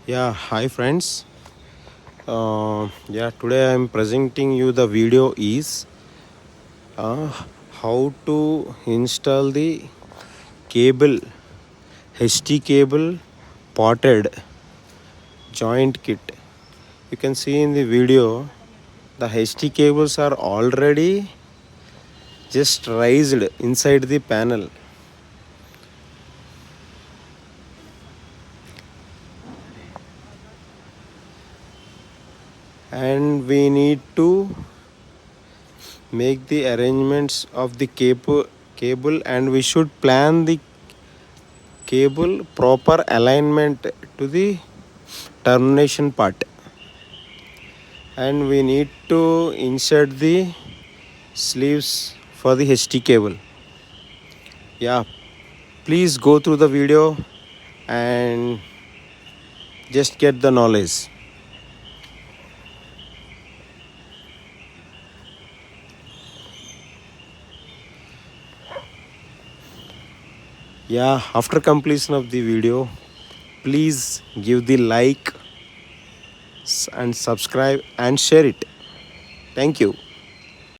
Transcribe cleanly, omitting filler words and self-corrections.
Yeah, hi friends. Today I am presenting you the video is uh, how to install the cable HT cable potted joint kit. You can see in the video the HT cables are already just raised inside the panel, and we need to make the arrangements of the cable, and we should plan the cable proper alignment to the termination part, and we need to insert the sleeves for the HT cable. Yeah, please go through the video and just get the knowledge. Yeah, after completion of the video, please give the like and subscribe and share it. Thank you.